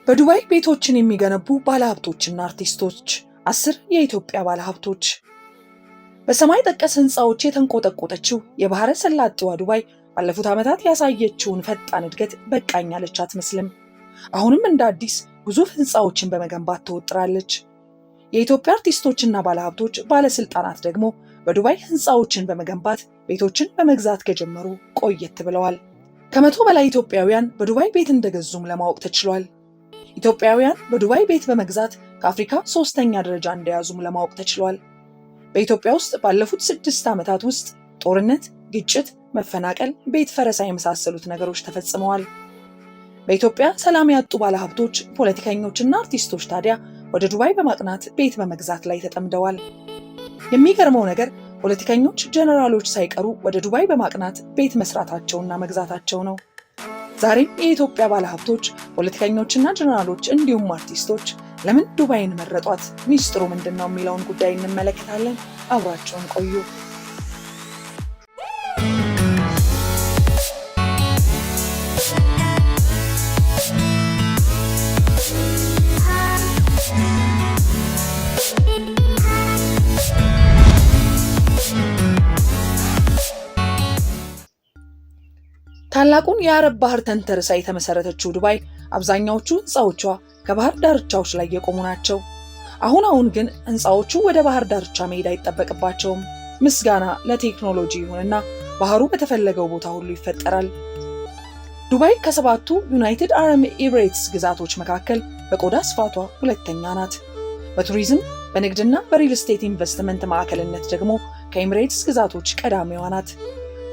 በዱባይ ቤቶችን የሚገነቡ ባለሀብቶችና አርቲስቶች 10 የኢትዮጵያ ባለሀብቶች። በሰማይ ጠቀስ ህንፃዎች የተንቆጠቆጠችው የባህረ ሰላጤዋ ዱባይ ባለፉት ዓመታት ያሳየችውን ፈጣን እድገት በቃኝ ያለች አትመስልም። አሁንም እንደ አዲስ ግዙፍ ህንፃዎችን በመገንባት ተወጥራለች። የኢትዮጵያ አርቲስቶችና ባለሀብቶች ባለስልጣናት ደግሞ በዱባይ ህንፃዎችን በመገንባት ቤቶችን በመግዛት ከጀመሩ ቆየት ብለዋል። ከ100 በላይ ኢትዮጵያውያን በዱባይ ቤት እንደገዙም ለማወቅ ተችሏል። ኢትዮጵያውያን በዱባይ ቤት በመግዛት ከአፍሪካ 3ኛ ደረጃ እንደያዙም ለማወቅ ተችሏል። በኢትዮጵያ ውስጥ ባለፉት 6 ዓመታት ውስጥ ጦርነት፣ ግጭት፣ መፈናቀል፣ ቤት ፈረሳ የመሳሰሉት ነገሮች ተፈጽመዋል። በኢትዮጵያ ሰላም ያጡ ባለሀብቶች፣ ፖለቲከኞችና አርቲስቶች ታዲያ ወደ ዱባይ በማቅናት ቤት በመግዛት ላይ ተጠምደዋል። የሚገርመው ነገር ፖለቲከኞች፣ ጀነራሎች ሳይቀሩ ወደ ዱባይ በማቅናት ቤት መስራታቸውና መግዛታቸው ነው። ዛሬም የኢትዮጵያ ባለሀብቶች፣ ፖለቲከኞችና ጀነራሎች እንዲሁም አርቲስቶች ለምን ዱባይን መረጧት? ሚስጥሩ ምንድነው? የሚለውን ጉዳይ እንመለከታለን። አብራችሁን ቆዩ። ታላቁን የአረብ ባህር ተንተርሳ የተመሰረተችው ዱባይ አብዛኛዎቹ ህንፃዎቿ ከባህር ዳርቻዎች ላይ የቆሙ ናቸው። አሁን ግን ህንፃዎቹ ወደ ባህር ዳርቻ መሄድ አይጠበቅባቸውም። ምስጋና ለቴክኖሎጂ ይሁንና ባህሩ በተፈለገው ቦታ ሁሉ ይፈጠራል። ዱባይ ከ7ቱ ዩናይትድ አረብ ኤሚሬትስ ግዛቶች መካከል በቆዳ ስፋቷ 2ኛ ናት። በቱሪዝም በንግድና በሪል ስቴት ኢንቨስትመንት ማዕከልነት ደግሞ ከኤሚሬትስ ግዛቶች ቀዳሚዋ ናት።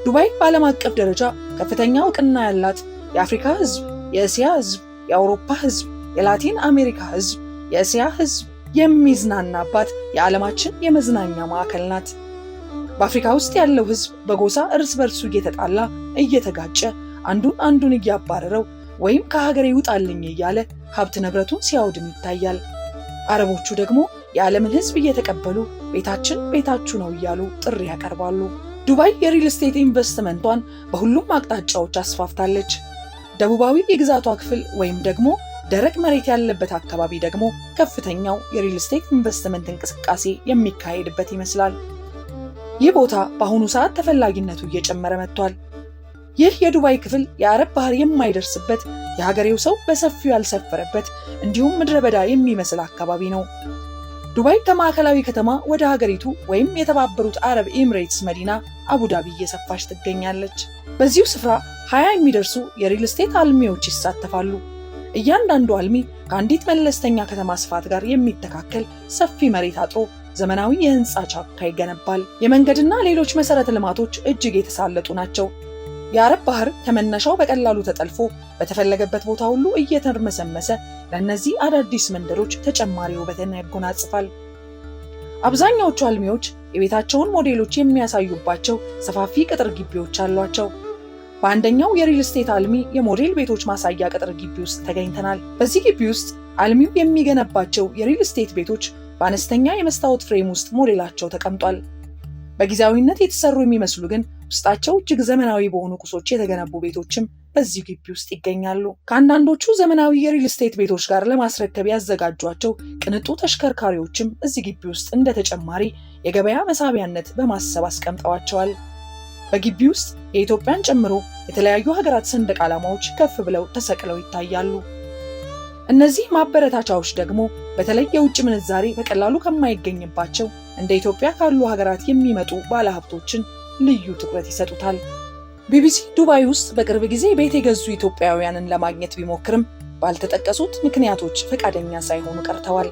ዱባይ በዓለም አቀፍ ደረጃ ከፍተኛ እውቅና ያላት የአፍሪካ ህዝብ፣ የእስያ ህዝብ፣ የአውሮፓ ህዝብ፣ የላቲን አሜሪካ ህዝብ፣ የእስያ ህዝብ የሚዝናናባት የዓለማችን የመዝናኛ ማዕከል ናት። በአፍሪካ ውስጥ ያለው ህዝብ በጎሳ እርስ በርሱ እየተጣላ እየተጋጨ አንዱን እያባረረው ወይም ከሀገሬ ይውጣልኝ እያለ ሀብት ንብረቱን ሲያወድም ይታያል። አረቦቹ ደግሞ የዓለምን ህዝብ እየተቀበሉ ቤታችን ቤታችሁ ነው እያሉ ጥሪ ያቀርባሉ። ዱባይ የሪል ስቴት ኢንቨስትመንቷን በሁሉም አቅጣጫዎች አስፋፍታለች። ደቡባዊ የግዛቷ ክፍል ወይም ደግሞ ደረቅ መሬት ያለበት አካባቢ ደግሞ ከፍተኛው የሪል ስቴት ኢንቨስትመንት እንቅስቃሴ የሚካሄድበት ይመስላል። ይህ ቦታ በአሁኑ ሰዓት ተፈላጊነቱ እየጨመረ መጥቷል። ይህ የዱባይ ክፍል የአረብ ባህር የማይደርስበት፣ የሀገሬው ሰው በሰፊው ያልሰፈረበት እንዲሁም ምድረ በዳ የሚመስል አካባቢ ነው። ዱባይ ከማዕከላዊ ከተማ ወደ ሀገሪቱ ወይም የተባበሩት አረብ ኤሚሬትስ መዲና አቡዳቢ እየሰፋች ትገኛለች። በዚሁ ስፍራ 20 የሚደርሱ የሪል ስቴት አልሚዎች ይሳተፋሉ። እያንዳንዱ አልሚ ከአንዲት መለስተኛ ከተማ ስፋት ጋር የሚተካከል ሰፊ መሬት አጥሮ ዘመናዊ የህንፃ ቻካ ይገነባል። የመንገድና ሌሎች መሰረተ ልማቶች እጅግ የተሳለጡ ናቸው። የአረብ ባህር ከመነሻው በቀላሉ ተጠልፎ በተፈለገበት ቦታ ሁሉ እየተርመሰመሰ ለእነዚህ አዳዲስ መንደሮች ተጨማሪ ውበትን ያጎናጽፋል። አብዛኛዎቹ አልሚዎች የቤታቸውን ሞዴሎች የሚያሳዩባቸው ሰፋፊ ቅጥር ግቢዎች አሏቸው። በአንደኛው የሪል ስቴት አልሚ የሞዴል ቤቶች ማሳያ ቅጥር ግቢ ውስጥ ተገኝተናል። በዚህ ግቢ ውስጥ አልሚው የሚገነባቸው የሪል ስቴት ቤቶች በአነስተኛ የመስታወት ፍሬም ውስጥ ሞዴላቸው ተቀምጧል። በጊዜያዊነት የተሰሩ የሚመስሉ ግን ውስጣቸው እጅግ ዘመናዊ በሆኑ ቁሶች የተገነቡ ቤቶችም በዚህ ግቢ ውስጥ ይገኛሉ። ከአንዳንዶቹ ዘመናዊ የሪል ስቴት ቤቶች ጋር ለማስረከብ ያዘጋጇቸው ቅንጡ ተሽከርካሪዎችም እዚህ ግቢ ውስጥ እንደ ተጨማሪ የገበያ መሳቢያነት በማሰብ አስቀምጠዋቸዋል። በግቢ ውስጥ የኢትዮጵያን ጨምሮ የተለያዩ ሀገራት ሰንደቅ ዓላማዎች ከፍ ብለው ተሰቅለው ይታያሉ። እነዚህ ማበረታቻዎች ደግሞ በተለይ የውጭ ምንዛሬ በቀላሉ ከማይገኝባቸው እንደ ኢትዮጵያ ካሉ ሀገራት የሚመጡ ባለሀብቶችን ልዩ ትኩረት ይሰጡታል። ቢቢሲ ዱባይ ውስጥ በቅርብ ጊዜ ቤት የገዙ ኢትዮጵያውያንን ለማግኘት ቢሞክርም ባልተጠቀሱት ምክንያቶች ፈቃደኛ ሳይሆኑ ቀርተዋል።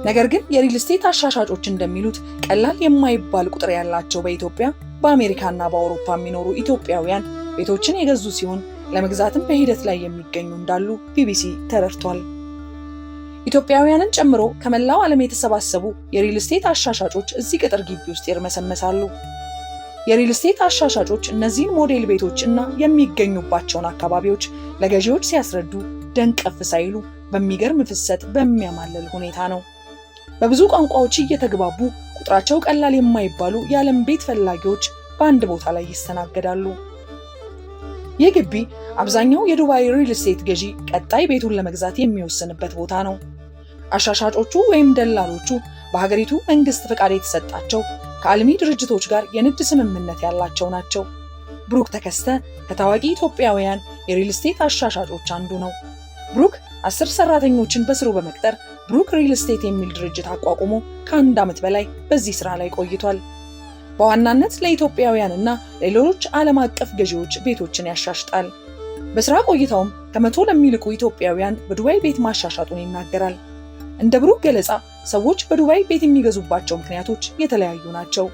ነገር ግን የሪል ስቴት አሻሻጮች እንደሚሉት ቀላል የማይባል ቁጥር ያላቸው በኢትዮጵያ በአሜሪካና በአውሮፓ የሚኖሩ ኢትዮጵያውያን ቤቶችን የገዙ ሲሆን ለመግዛትም በሂደት ላይ የሚገኙ እንዳሉ ቢቢሲ ተረድቷል። ኢትዮጵያውያንን ጨምሮ ከመላው ዓለም የተሰባሰቡ የሪል ስቴት አሻሻጮች እዚህ ቅጥር ግቢ ውስጥ ይርመሰመሳሉ። የሪል ስቴት አሻሻጮች እነዚህን ሞዴል ቤቶች እና የሚገኙባቸውን አካባቢዎች ለገዢዎች ሲያስረዱ ደንቀፍ ሳይሉ በሚገርም ፍሰት በሚያማልል ሁኔታ ነው። በብዙ ቋንቋዎች እየተግባቡ ቁጥራቸው ቀላል የማይባሉ የዓለም ቤት ፈላጊዎች በአንድ ቦታ ላይ ይስተናገዳሉ። ይህ ግቢ አብዛኛው የዱባይ ሪል ስቴት ገዢ ቀጣይ ቤቱን ለመግዛት የሚወስንበት ቦታ ነው። አሻሻጮቹ ወይም ደላሎቹ በሀገሪቱ መንግስት ፈቃድ የተሰጣቸው ከአልሚ ድርጅቶች ጋር የንግድ ስምምነት ያላቸው ናቸው። ብሩክ ተከስተ ከታዋቂ ኢትዮጵያውያን የሪል ስቴት አሻሻጮች አንዱ ነው። ብሩክ 10 ሰራተኞችን በስሩ በመቅጠር ብሩክ ሪል ስቴት የሚል ድርጅት አቋቁሞ ከ1 ዓመት በላይ በዚህ ስራ ላይ ቆይቷል። በዋናነት ለኢትዮጵያውያንና ለሌሎች ዓለም አቀፍ ገዢዎች ቤቶችን ያሻሽጣል። በስራ ቆይታውም ከ100 ለሚልቁ ኢትዮጵያውያን በዱባይ ቤት ማሻሻጡን ይናገራል። እንደ ብሩክ ገለጻ ሰዎች በዱባይ ቤት የሚገዙባቸው ምክንያቶች የተለያዩ ናቸው።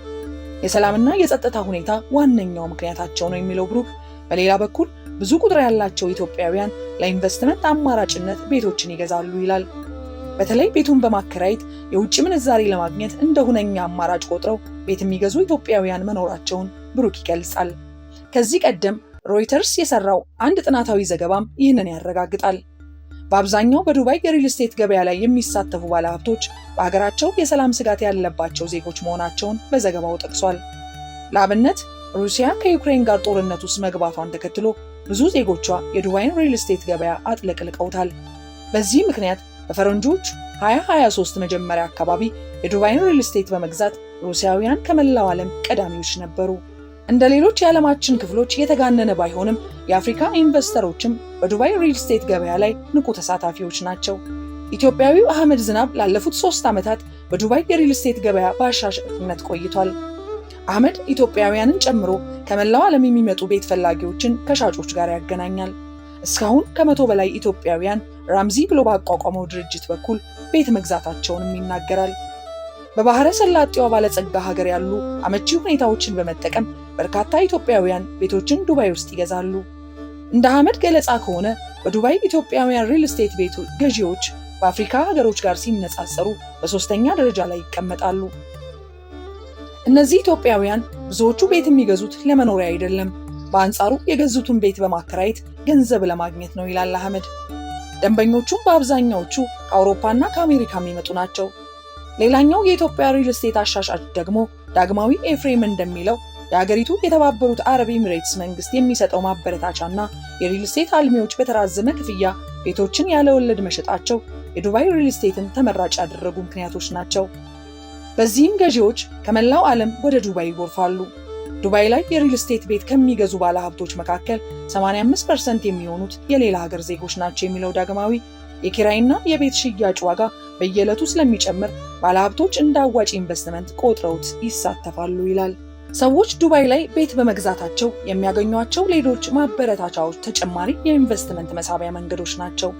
የሰላምና የጸጥታ ሁኔታ ዋነኛው ምክንያታቸው ነው የሚለው ብሩክ፣ በሌላ በኩል ብዙ ቁጥር ያላቸው ኢትዮጵያውያን ለኢንቨስትመንት አማራጭነት ቤቶችን ይገዛሉ ይላል። በተለይ ቤቱን በማከራየት የውጭ ምንዛሪ ለማግኘት እንደ ሁነኛ አማራጭ ቆጥረው ቤት የሚገዙ ኢትዮጵያውያን መኖራቸውን ብሩክ ይገልጻል። ከዚህ ቀደም ሮይተርስ የሰራው አንድ ጥናታዊ ዘገባም ይህንን ያረጋግጣል። በአብዛኛው በዱባይ የሪል ስቴት ገበያ ላይ የሚሳተፉ ባለሀብቶች በሀገራቸው የሰላም ስጋት ያለባቸው ዜጎች መሆናቸውን በዘገባው ጠቅሷል። ለአብነት ሩሲያ ከዩክሬን ጋር ጦርነት ውስጥ መግባቷን ተከትሎ ብዙ ዜጎቿ የዱባይን ሪል ስቴት ገበያ አጥለቅልቀውታል። በዚህ ምክንያት በፈረንጆች 2023 መጀመሪያ አካባቢ የዱባይን ሪል ስቴት በመግዛት ሩሲያውያን ከመላው ዓለም ቀዳሚዎች ነበሩ። እንደ ሌሎች የዓለማችን ክፍሎች የተጋነነ ባይሆንም የአፍሪካ ኢንቨስተሮችም በዱባይ ሪል ስቴት ገበያ ላይ ንቁ ተሳታፊዎች ናቸው። ኢትዮጵያዊው አህመድ ዝናብ ላለፉት 3 ዓመታት በዱባይ የሪል ስቴት ገበያ በአሻሻጭነት ቆይቷል። አህመድ ኢትዮጵያውያንን ጨምሮ ከመላው ዓለም የሚመጡ ቤት ፈላጊዎችን ከሻጮች ጋር ያገናኛል። እስካሁን ከ100 በላይ ኢትዮጵያውያን ራምዚ ብሎ ባቋቋመው ድርጅት በኩል ቤት መግዛታቸውንም ይናገራል። በባህረ ሰላጤዋ ባለጸጋ ሀገር ያሉ አመቺ ሁኔታዎችን በመጠቀም በርካታ ኢትዮጵያውያን ቤቶችን ዱባይ ውስጥ ይገዛሉ። እንደ አህመድ ገለጻ ከሆነ በዱባይ ኢትዮጵያውያን ሪል ስቴት ቤት ገዢዎች በአፍሪካ ሀገሮች ጋር ሲነጻጸሩ በ3ኛ ደረጃ ላይ ይቀመጣሉ። እነዚህ ኢትዮጵያውያን ብዙዎቹ ቤት የሚገዙት ለመኖሪያ አይደለም፣ በአንጻሩ የገዙትን ቤት በማከራየት ገንዘብ ለማግኘት ነው ይላል አህመድ። ደንበኞቹም በአብዛኛዎቹ ከአውሮፓና ከአሜሪካ የሚመጡ ናቸው። ሌላኛው የኢትዮጵያ ሪል ስቴት አሻሻጭ ደግሞ ዳግማዊ ኤፍሬም እንደሚለው የሀገሪቱ የተባበሩት አረብ ኤሚሬትስ መንግስት የሚሰጠው ማበረታቻና የሪል ስቴት አልሚዎች በተራዘመ ክፍያ ቤቶችን ያለ ወለድ መሸጣቸው የዱባይ ሪል ስቴትን ተመራጭ ያደረጉ ምክንያቶች ናቸው። በዚህም ገዢዎች ከመላው ዓለም ወደ ዱባይ ይጎርፋሉ። ዱባይ ላይ የሪል ስቴት ቤት ከሚገዙ ባለሀብቶች መካከል 85% የሚሆኑት የሌላ ሀገር ዜጎች ናቸው የሚለው ዳግማዊ የኪራይና የቤት ሽያጭ ዋጋ በየዕለቱ ስለሚጨምር ባለሀብቶች እንደ አዋጭ ኢንቨስትመንት ቆጥረውት ይሳተፋሉ ይላል። ሰዎች ዱባይ ላይ ቤት በመግዛታቸው የሚያገኟቸው ሌሎች ማበረታቻዎች ተጨማሪ የኢንቨስትመንት መሳቢያ መንገዶች ናቸው።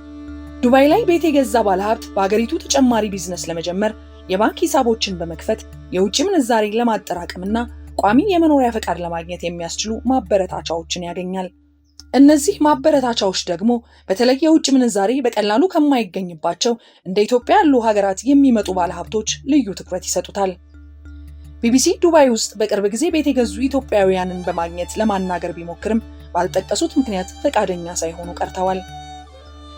ዱባይ ላይ ቤት የገዛ ባለሀብት በአገሪቱ ተጨማሪ ቢዝነስ ለመጀመር የባንክ ሂሳቦችን በመክፈት የውጭ ምንዛሪ ለማጠራቀምና ቋሚ የመኖሪያ ፈቃድ ለማግኘት የሚያስችሉ ማበረታቻዎችን ያገኛል። እነዚህ ማበረታቻዎች ደግሞ በተለይ የውጭ ምንዛሪ በቀላሉ ከማይገኝባቸው እንደ ኢትዮጵያ ያሉ ሀገራት የሚመጡ ባለሀብቶች ልዩ ትኩረት ይሰጡታል። ቢቢሲ ዱባይ ውስጥ በቅርብ ጊዜ ቤት የገዙ ኢትዮጵያውያንን በማግኘት ለማናገር ቢሞክርም ባልጠቀሱት ምክንያት ፈቃደኛ ሳይሆኑ ቀርተዋል።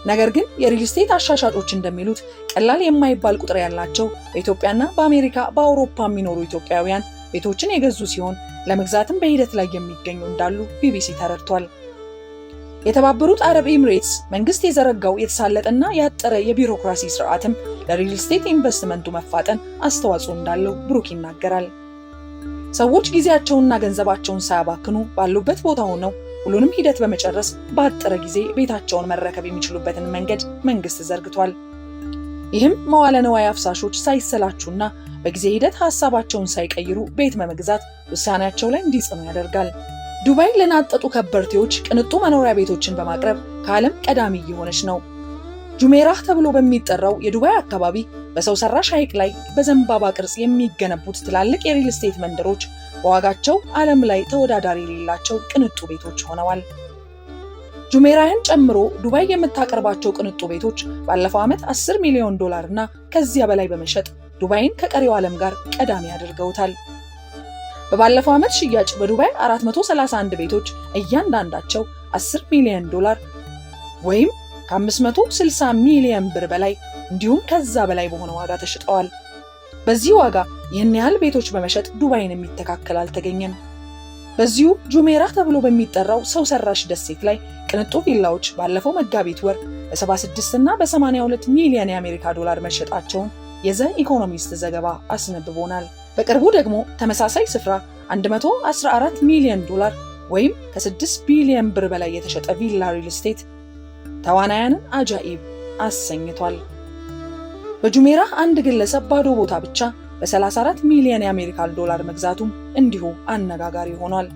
ነገር ግን የሪል ስቴት አሻሻጮች እንደሚሉት ቀላል የማይባል ቁጥር ያላቸው በኢትዮጵያና በአሜሪካ በአውሮፓ የሚኖሩ ኢትዮጵያውያን ቤቶችን የገዙ ሲሆን ለመግዛትም በሂደት ላይ የሚገኙ እንዳሉ ቢቢሲ ተረድቷል። የተባበሩት አረብ ኤሚሬትስ መንግስት የዘረጋው የተሳለጠና ያጠረ የቢሮክራሲ ስርዓትም ለሪል ስቴት ኢንቨስትመንቱ መፋጠን አስተዋጽኦ እንዳለው ብሩክ ይናገራል። ሰዎች ጊዜያቸውንና ገንዘባቸውን ሳያባክኑ ባሉበት ቦታ ሆነው ሁሉንም ሂደት በመጨረስ በአጠረ ጊዜ ቤታቸውን መረከብ የሚችሉበትን መንገድ መንግስት ዘርግቷል። ይህም መዋለ ንዋይ አፍሳሾች ሳይሰላቹና በጊዜ ሂደት ሀሳባቸውን ሳይቀይሩ ቤት በመግዛት ውሳኔያቸው ላይ እንዲጽኑ ያደርጋል። ዱባይ ለናጠጡ ከበርቴዎች ቅንጡ መኖሪያ ቤቶችን በማቅረብ ከዓለም ቀዳሚ እየሆነች ነው። ጁሜራህ ተብሎ በሚጠራው የዱባይ አካባቢ በሰው ሰራሽ ሐይቅ ላይ በዘንባባ ቅርጽ የሚገነቡት ትላልቅ የሪል ስቴት መንደሮች በዋጋቸው ዓለም ላይ ተወዳዳሪ የሌላቸው ቅንጡ ቤቶች ሆነዋል። ጁሜራህን ጨምሮ ዱባይ የምታቀርባቸው ቅንጡ ቤቶች ባለፈው ዓመት $10 ሚሊዮን እና ከዚያ በላይ በመሸጥ ዱባይን ከቀሪው ዓለም ጋር ቀዳሚ አድርገውታል። በባለፈው ዓመት ሽያጭ በዱባይ 431 ቤቶች እያንዳንዳቸው $10 ሚሊዮን ወይም ከ560 ሚሊዮን ብር በላይ እንዲሁም ከዛ በላይ በሆነ ዋጋ ተሽጠዋል። በዚህ ዋጋ ይህን ያህል ቤቶች በመሸጥ ዱባይን የሚተካከል አልተገኘም። በዚሁ ጁሜራ ተብሎ በሚጠራው ሰው ሰራሽ ደሴት ላይ ቅንጡ ቪላዎች ባለፈው መጋቢት ወር በ76 እና በ82 ሚሊዮን የአሜሪካ ዶላር መሸጣቸውን የዘ ኢኮኖሚስት ዘገባ አስነብቦናል። በቅርቡ ደግሞ ተመሳሳይ ስፍራ 114 ሚሊዮን ዶላር ወይም ከ6 ቢሊዮን ብር በላይ የተሸጠ ቪላ ሪል ስቴት ተዋናያንን አጃኢብ አሰኝቷል። በጁሜራ አንድ ግለሰብ ባዶ ቦታ ብቻ በ34 ሚሊዮን የአሜሪካን ዶላር መግዛቱም እንዲሁ አነጋጋሪ ሆኗል።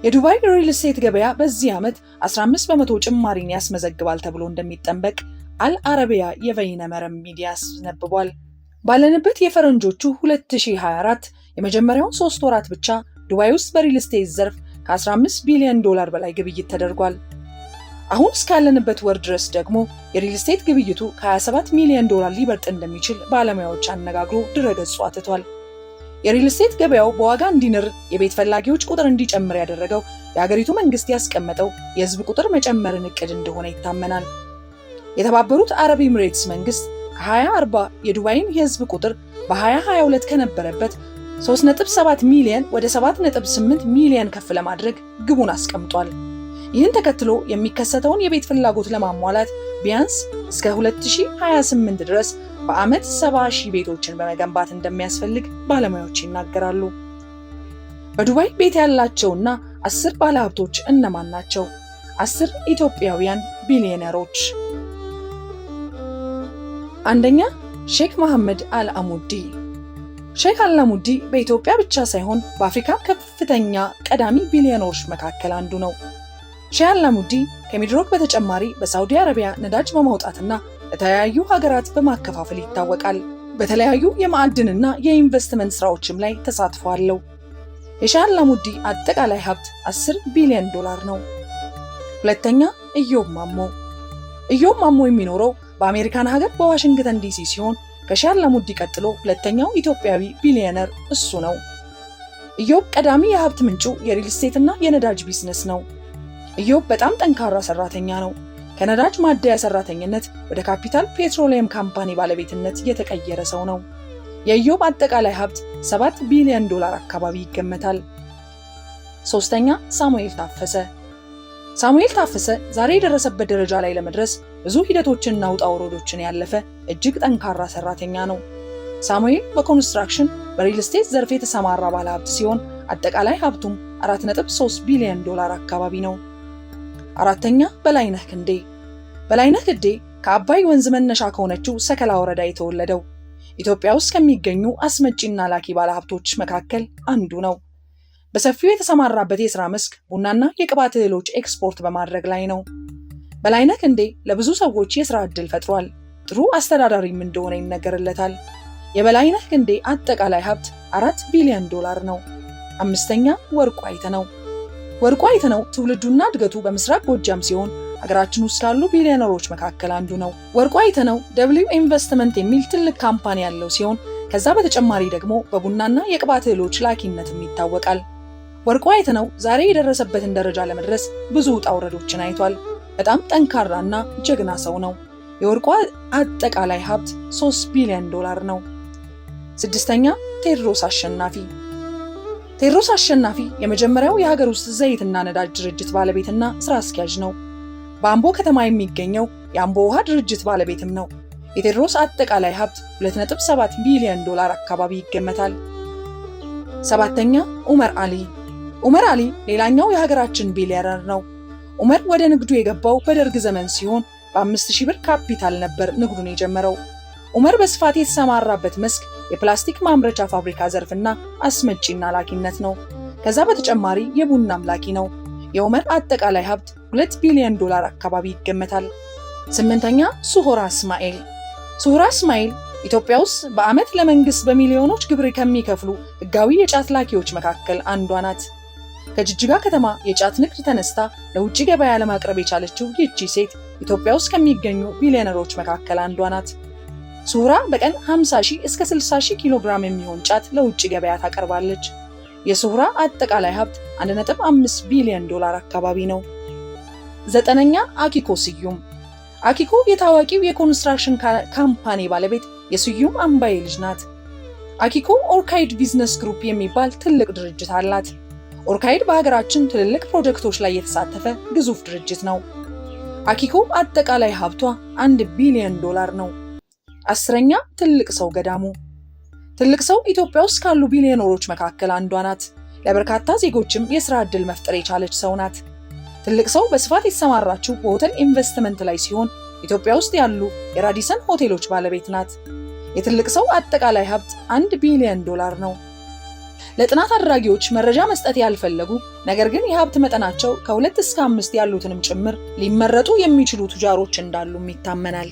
የዱባይ ሪል ስቴት ገበያ በዚህ ዓመት 15 በመቶ ጭማሪን ያስመዘግባል ተብሎ እንደሚጠበቅ አልአረቢያ የበይነ መረብ ሚዲያ አስነብቧል። ባለንበት የፈረንጆቹ 2024 የመጀመሪያውን 3 ወራት ብቻ ዱባይ ውስጥ በሪል ስቴት ዘርፍ ከ15 ቢሊዮን ዶላር በላይ ግብይት ተደርጓል። አሁን እስካለንበት ወር ድረስ ደግሞ የሪል ስቴት ግብይቱ ከ27 ሚሊዮን ዶላር ሊበልጥ እንደሚችል ባለሙያዎች አነጋግሮ ድረገጹ አትቷል። የሪል ስቴት ገበያው በዋጋ እንዲንር የቤት ፈላጊዎች ቁጥር እንዲጨምር ያደረገው የሀገሪቱ መንግስት ያስቀመጠው የህዝብ ቁጥር መጨመርን እቅድ እንደሆነ ይታመናል። የተባበሩት አረብ ኤሚሬትስ መንግስት ከ2040 የዱባይን የህዝብ ቁጥር በ2022 ከነበረበት 3.7 ሚሊዮን ወደ 7.8 ሚሊዮን ከፍ ለማድረግ ግቡን አስቀምጧል። ይህን ተከትሎ የሚከሰተውን የቤት ፍላጎት ለማሟላት ቢያንስ እስከ 2028 ድረስ በዓመት 70,000 ቤቶችን በመገንባት እንደሚያስፈልግ ባለሙያዎች ይናገራሉ። በዱባይ ቤት ያላቸውና 10 ባለሀብቶች እነማን ናቸው? 10 ኢትዮጵያውያን ቢሊዮነሮች። አንደኛ፣ ሼክ መሐመድ አልአሙዲ። ሼክ አልአሙዲ በኢትዮጵያ ብቻ ሳይሆን በአፍሪካ ከፍተኛ ቀዳሚ ቢሊዮነሮች መካከል አንዱ ነው። ሼክ አልአሙዲ ከሚድሮክ በተጨማሪ በሳውዲ አረቢያ ነዳጅ በማውጣትና ለተለያዩ ሀገራት በማከፋፈል ይታወቃል። በተለያዩ የማዕድንና የኢንቨስትመንት ስራዎችም ላይ ተሳትፎ አለው። የሼክ አልአሙዲ አጠቃላይ ሀብት 10 ቢሊዮን ዶላር ነው። ሁለተኛ፣ ኢዮብ ማሞ። ኢዮብ ማሞ የሚኖረው በአሜሪካን ሀገር በዋሽንግተን ዲሲ ሲሆን ከሼክ አልአሙዲ ቀጥሎ ሁለተኛው ኢትዮጵያዊ ቢሊዮነር እሱ ነው። ኢዮብ ቀዳሚ የሀብት ምንጩ የሪል ስቴትና የነዳጅ ቢዝነስ ነው። ኢዮብ በጣም ጠንካራ ሰራተኛ ነው። ከነዳጅ ማደያ ሰራተኝነት ወደ ካፒታል ፔትሮሊየም ካምፓኒ ባለቤትነት የተቀየረ ሰው ነው። የኢዮብ አጠቃላይ ሀብት 7 ቢሊዮን ዶላር አካባቢ ይገመታል። ሶስተኛ፣ ሳሙኤል ታፈሰ። ሳሙኤል ታፈሰ ዛሬ የደረሰበት ደረጃ ላይ ለመድረስ ብዙ ሂደቶችንና ውጣ ውረዶችን ያለፈ እጅግ ጠንካራ ሰራተኛ ነው። ሳሙኤል በኮንስትራክሽን በሪል ስቴት ዘርፍ የተሰማራ ባለሀብት ሲሆን አጠቃላይ ሀብቱም 4.3 ቢሊዮን ዶላር አካባቢ ነው። አራተኛ፣ በላይነህ ክንዴ። በላይነህ ክንዴ ከአባይ ወንዝ መነሻ ከሆነችው ሰከላ ወረዳ የተወለደው ኢትዮጵያ ውስጥ ከሚገኙ አስመጪና ላኪ ባለሀብቶች መካከል አንዱ ነው። በሰፊው የተሰማራበት የሥራ መስክ ቡናና የቅባት እህሎች ኤክስፖርት በማድረግ ላይ ነው። በላይነህ ክንዴ ለብዙ ሰዎች የሥራ ዕድል ፈጥሯል። ጥሩ አስተዳዳሪም እንደሆነ ይነገርለታል። የበላይነህ ክንዴ አጠቃላይ ሀብት 4 ቢሊዮን ዶላር ነው። አምስተኛ፣ ወርቁ አይተነው። ወርቁ አይተነው ትውልዱና እድገቱ በምስራቅ ጎጃም ሲሆን ሀገራችን ውስጥ ካሉ ቢሊዮነሮች መካከል አንዱ ነው። ወርቁ አይተነው ደብሊው ኢንቨስትመንት የሚል ትልቅ ካምፓኒ ያለው ሲሆን ከዛ በተጨማሪ ደግሞ በቡናና የቅባት እህሎች ላኪነትም ይታወቃል። ወርቁ አይተነው ዛሬ የደረሰበትን ደረጃ ለመድረስ ብዙ ውጣ ውረዶችን አይቷል። በጣም ጠንካራና ጀግና ሰው ነው። የወርቁ አጠቃላይ ሀብት 3 ቢሊዮን ዶላር ነው። ስድስተኛ፣ ቴዎድሮስ አሸናፊ። ቴዎድሮስ አሸናፊ የመጀመሪያው የሀገር ውስጥ ዘይትና ነዳጅ ድርጅት ባለቤትና ስራ አስኪያጅ ነው። በአምቦ ከተማ የሚገኘው የአምቦ ውሃ ድርጅት ባለቤትም ነው። የቴዎድሮስ አጠቃላይ ሀብት 2.7 ቢሊዮን ዶላር አካባቢ ይገመታል። ሰባተኛ፣ ዑመር አሊ። ዑመር አሊ ሌላኛው የሀገራችን ቢሊዮነር ነው። ዑመር ወደ ንግዱ የገባው በደርግ ዘመን ሲሆን በ5,000 ብር ካፒታል ነበር ንግዱን የጀመረው። ዑመር በስፋት የተሰማራበት መስክ የፕላስቲክ ማምረቻ ፋብሪካ ዘርፍና አስመጪና ላኪነት ነው። ከዛ በተጨማሪ የቡና አምላኪ ነው። የዑመር አጠቃላይ ሀብት 2 ቢሊዮን ዶላር አካባቢ ይገመታል። ስምንተኛ፣ ሱሆራ እስማኤል። ሱሆራ እስማኤል ኢትዮጵያ ውስጥ በዓመት ለመንግስት በሚሊዮኖች ግብር ከሚከፍሉ ህጋዊ የጫት ላኪዎች መካከል አንዷ ናት። ከጅጅጋ ከተማ የጫት ንግድ ተነስታ ለውጭ ገበያ ለማቅረብ የቻለችው ይህቺ ሴት ኢትዮጵያ ውስጥ ከሚገኙ ቢሊዮነሮች መካከል አንዷ ናት። ሱሆራ በቀን 50,000 እስከ 60,000 ኪሎ ግራም የሚሆን ጫት ለውጭ ገበያ ታቀርባለች። የሱሆራ አጠቃላይ ሀብት 1.5 ቢሊዮን ዶላር አካባቢ ነው። ዘጠነኛ፣ አኪኮ ስዩም። አኪኮ የታዋቂው የኮንስትራክሽን ካምፓኒ ባለቤት የስዩም አምባዬ ልጅ ናት። አኪኮ ኦርካይድ ቢዝነስ ግሩፕ የሚባል ትልቅ ድርጅት አላት። ኦርካይድ በሀገራችን ትልልቅ ፕሮጀክቶች ላይ የተሳተፈ ግዙፍ ድርጅት ነው። አኪኮ አጠቃላይ ሀብቷ $1 ቢሊዮን ነው። 10ኛ ትልቅ ሰው ገዳሙ። ትልቅ ሰው ኢትዮጵያ ውስጥ ካሉ ቢሊዮነሮች መካከል አንዷ ናት። ለበርካታ ዜጎችም የሥራ ዕድል መፍጠር የቻለች ሰው ናት። ትልቅ ሰው በስፋት የተሰማራችው በሆቴል ኢንቨስትመንት ላይ ሲሆን ኢትዮጵያ ውስጥ ያሉ የራዲሰን ሆቴሎች ባለቤት ናት። የትልቅ ሰው አጠቃላይ ሀብት $1 ቢሊዮን ነው። ለጥናት አድራጊዎች መረጃ መስጠት ያልፈለጉ ነገር ግን የሀብት መጠናቸው ከ2 እስከ 5 ያሉትንም ጭምር ሊመረጡ የሚችሉ ቱጃሮች እንዳሉም ይታመናል።